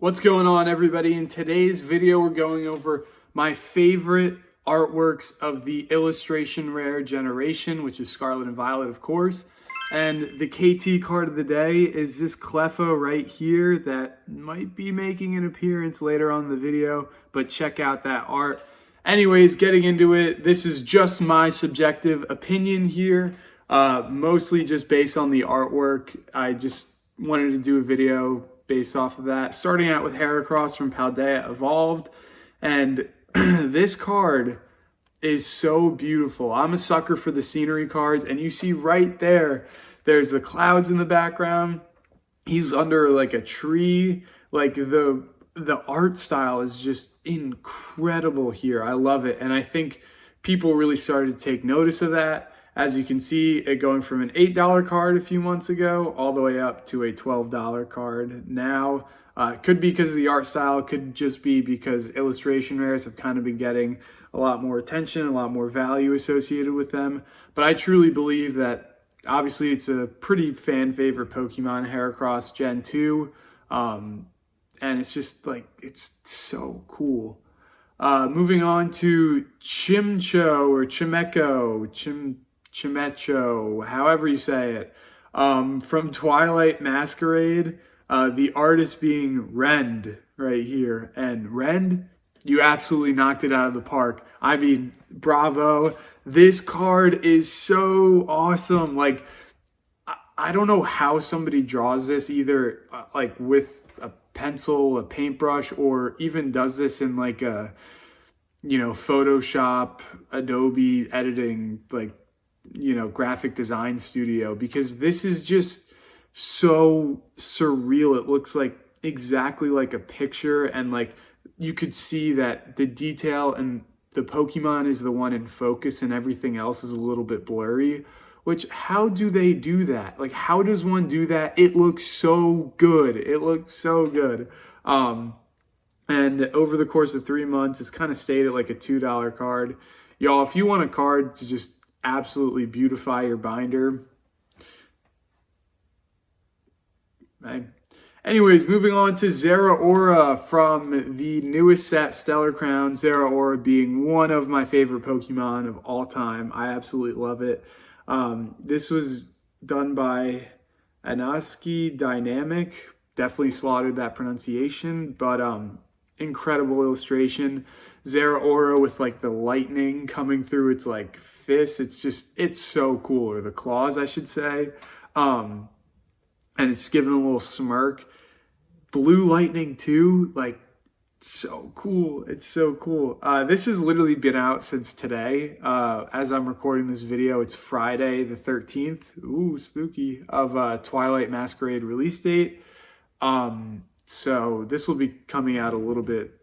What's going on, everybody? In today's video, we're going over my favorite artworks of the illustration rare generation, which is Scarlet and Violet, of course. And the KT card of the day is this Clea right here that might be making an appearance later on in the video, but check out that art. Anyways, getting into it, this is just my subjective opinion here, mostly just based on the artwork. I just wanted to do a video based off of that, starting out with Heracross from Paldea Evolved. And this card is so beautiful. I'm a sucker for the scenery cards, and you see right there, there's the clouds in the background. He's under like a tree. Like the art style is just incredible here. I love it. And I think people really started to take notice of that. As you can see, it going from an $8 card a few months ago all the way up to a $12 card now. Could be because of the art style, could just be because illustration rares have kind of been getting a lot more attention, a lot more value associated with them. But I truly believe that obviously it's a pretty fan favorite Pokemon, Heracross Gen 2. And it's just like, it's so cool. Moving on to Chimcho or Chimecho, however you say it, from Twilight Masquerade, the artist being Rend right here. And Rend, you absolutely knocked it out of the park. I mean, bravo. This card is so awesome. Like, I don't know how somebody draws this, either like with a pencil, a paintbrush, or even does this in like a, Photoshop, Adobe editing, like, graphic design studio, because this is just so surreal. It looks like exactly like a picture, and like you could see that the detail and the Pokemon is the one in focus and everything else is a little bit blurry. Which, how do they do that? Like, how does one do that? It looks so good. It looks so good. And over the course of 3 months, it's kind of stayed at like a $2 card. Y'all, if you want a card to just absolutely beautify your binder. Right. Anyways, moving on to Zer Ora from the newest set, Stellar Crown. Zer Ora being one of my favorite Pokemon of all time. I absolutely love it. This was done by Anaski Dynamic. Definitely slaughtered that pronunciation, but incredible illustration. Zer Ora with like the lightning coming through its like fist. It's so cool, or the claws, I should say. And it's giving a little smirk. Blue lightning too, like so cool. It's so cool. This has literally been out since today. As I'm recording this video, it's Friday the 13th. Ooh, spooky, of Twilight Masquerade release date. So this will be coming out a little bit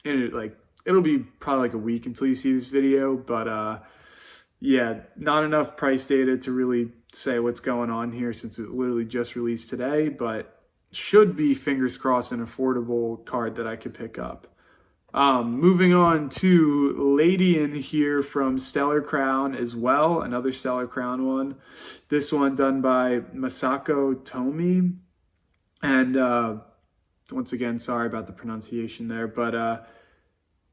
in it, like it'll be probably like a week until you see this video, but yeah, not enough price data to really say what's going on here since it literally just released today, but should be, fingers crossed, an affordable card that I could pick up. Moving on to Ladian here from Stellar Crown as well, another Stellar Crown one. This one done by Masako Tomi. And once again, sorry about the pronunciation there, but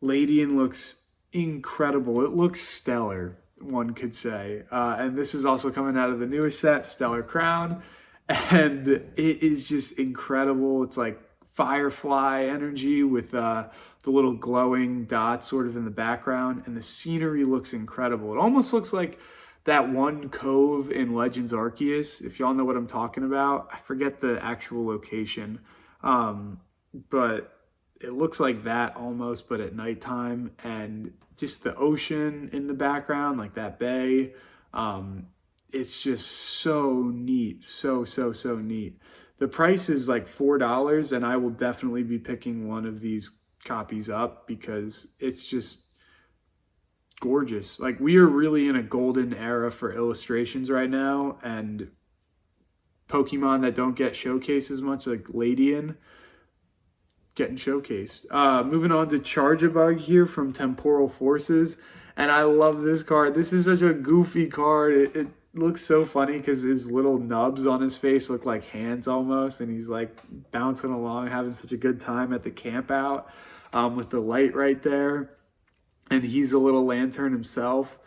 Ladian looks incredible. It looks stellar, one could say. And this is also coming out of the newest set, Stellar Crown. And it is just incredible. It's like firefly energy with the little glowing dots sort of in the background. And the scenery looks incredible. It almost looks like that one cove in Legends Arceus, if y'all know what I'm talking about. I forget the actual location. But it looks like that almost, but at nighttime. And just the ocean in the background, like that bay. It's just so neat. So neat. The price is like $4, and I will definitely be picking one of these copies up because it's just gorgeous. Like, we are really in a golden era for illustrations right now, and Pokemon that don't get showcased as much, like Ladian, getting showcased. Moving on to Charjabug here from Temporal Forces, and I love this card. This is such a goofy card. looks so funny because his little nubs on his face look like hands almost, and he's like bouncing along, having such a good time at the camp out with the light right there. And he's a little lantern himself.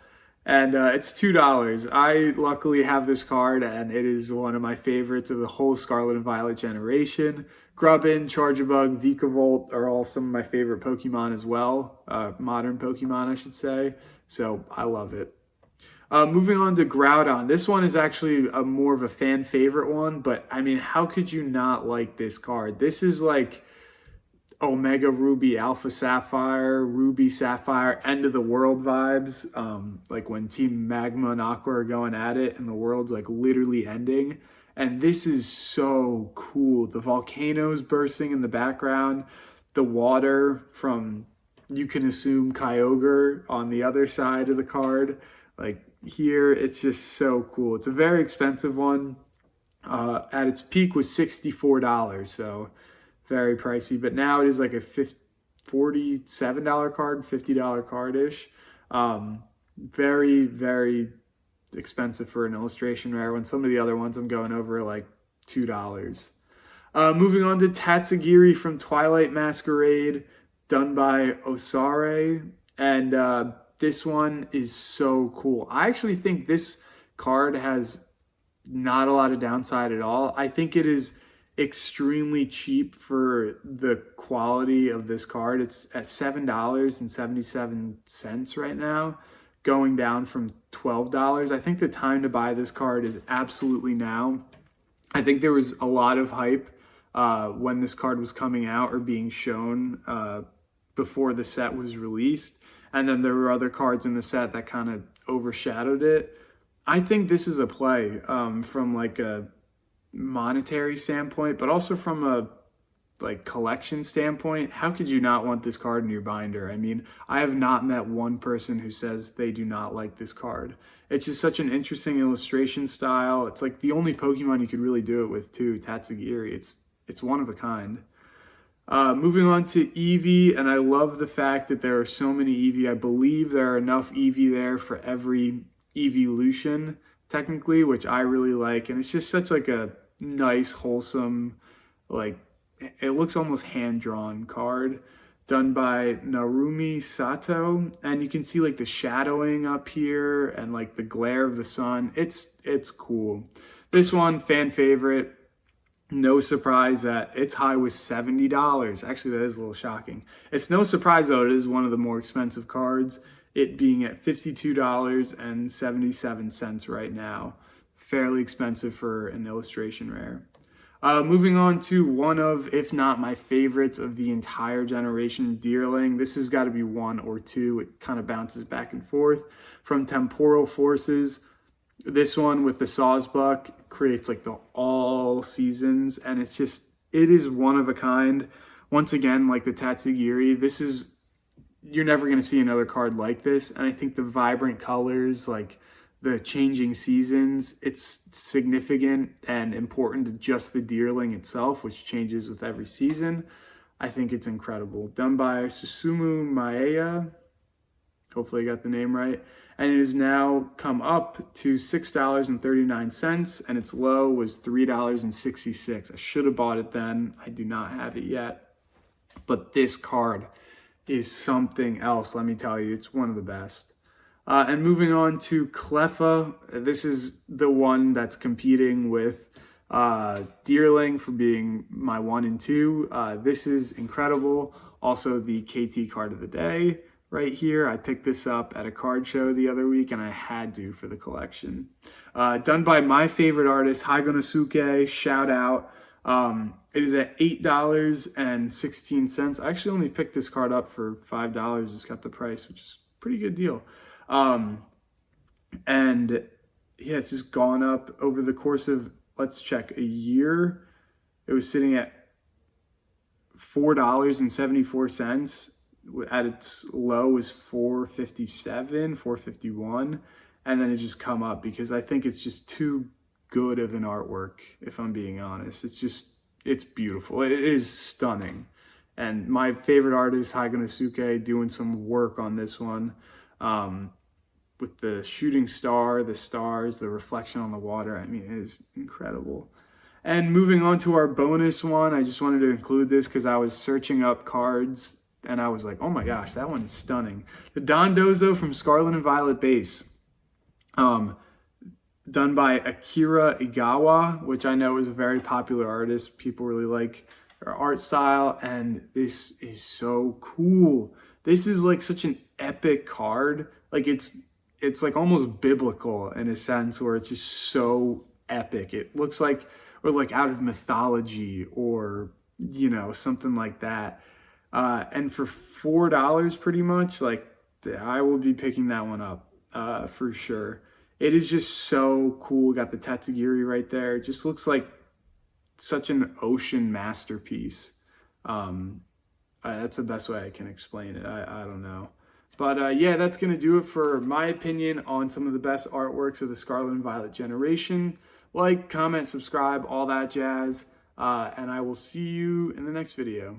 And it's $2. I luckily have this card, and it is one of my favorites of the whole Scarlet and Violet generation. Grubbin, Charjabug, Vikavolt are all some of my favorite Pokemon as well. Modern Pokemon, I should say. So I love it. Moving on to Groudon. This one is actually more of a fan favorite one, but I mean, how could you not like this card? This is like Omega Ruby, Alpha Sapphire, Ruby Sapphire, end of the world vibes. Like when Team Magma and Aqua are going at it and the world's like literally ending. And this is so cool. The volcanoes bursting in the background, the water from, you can assume, Kyogre on the other side of the card. Like here, it's just so cool. It's a very expensive one. At its peak was $64, so very pricey, but now it is like a $47 card, $50 card-ish. Very, very expensive for an illustration rare when some of the other ones I'm going over are like $2. Moving on to Tatsugiri from Twilight Masquerade, done by Osare, and this one is so cool. I actually think this card has not a lot of downside at all. I think it is extremely cheap for the quality of this card. It's at $7.77 right now, going down from $12. I think the time to buy this card is absolutely now. I think there was a lot of hype when this card was coming out or being shown before the set was released, and then there were other cards in the set that kind of overshadowed it. I think this is a play from like a monetary standpoint, but also from a like collection standpoint. How could you not want this card in your binder? I mean, I have not met one person who says they do not like this card. It's just such an interesting illustration style. It's like the only Pokemon you could really do it with too, Tatsugiri. It's one of a kind. Moving on to Eevee, and I love the fact that there are so many Eevee. I believe there are enough Eevee there for every evolution, technically, which I really like. And it's just such like a nice, wholesome, like, it looks almost hand-drawn card, done by Narumi Sato. And you can see like the shadowing up here and like the glare of the sun. It's cool. This one, fan favorite. No surprise that its high was $70. Actually, that is a little shocking. It's no surprise, though, it is one of the more expensive cards, it being at $52.77 right now. Fairly expensive for an illustration rare. Moving on to one of, if not my favorites of the entire generation, Deerling. This has got to be 1 or 2. It kind of bounces back and forth. From Temporal Forces. This one with the Sawsbuck creates like the all seasons, and it is one of a kind. Once again, like the Tatsugiri, you're never going to see another card like this. And I think the vibrant colors, like the changing seasons, it's significant and important to just the Deerling itself, which changes with every season. I think it's incredible. Done by Susumu Maeda. Hopefully I got the name right. And it has now come up to $6.39, and its low was $3.66. I should have bought it then. I do not have it yet. But this card is something else, let me tell you. It's one of the best. And moving on to Clea. This is the one that's competing with Deerling for being my 1 and 2. This is incredible. Also the KT card of the day. Right here, I picked this up at a card show the other week, and I had to for the collection. Done by my favorite artist, Haigonosuke, shout out. It is at $8.16. I actually only picked this card up for $5. It's got the price, which is a pretty good deal. And yeah, it's just gone up over the course of, let's check, a year. It was sitting at $4.74. At its low was $4.57, $4.51, and then it's just come up because I think it's just too good of an artwork, if I'm being honest. It's beautiful. It is stunning. And my favorite artist, Haigonosuke, doing some work on this one. with the shooting star, the stars, the reflection on the water. I mean, it is incredible. And moving on to our bonus one, I just wanted to include this because I was searching up cards and I was like, oh my gosh, that one is stunning. The Dondozo from Scarlet and Violet base, done by Akira Igawa, which I know is a very popular artist. People really like her art style, and this is so cool. This is like such an epic card. Like it's like almost biblical in a sense, where it's just so epic. It looks like, or like out of mythology, or you know, something like that. And for $4 pretty much, like I will be picking that one up for sure. It is just so cool. Got the Tatsugiri right there. It just looks like such an ocean masterpiece. That's the best way I can explain it. I don't know. But yeah, that's going to do it for my opinion on some of the best artworks of the Scarlet and Violet generation. Like, comment, subscribe, all that jazz. And I will see you in the next video.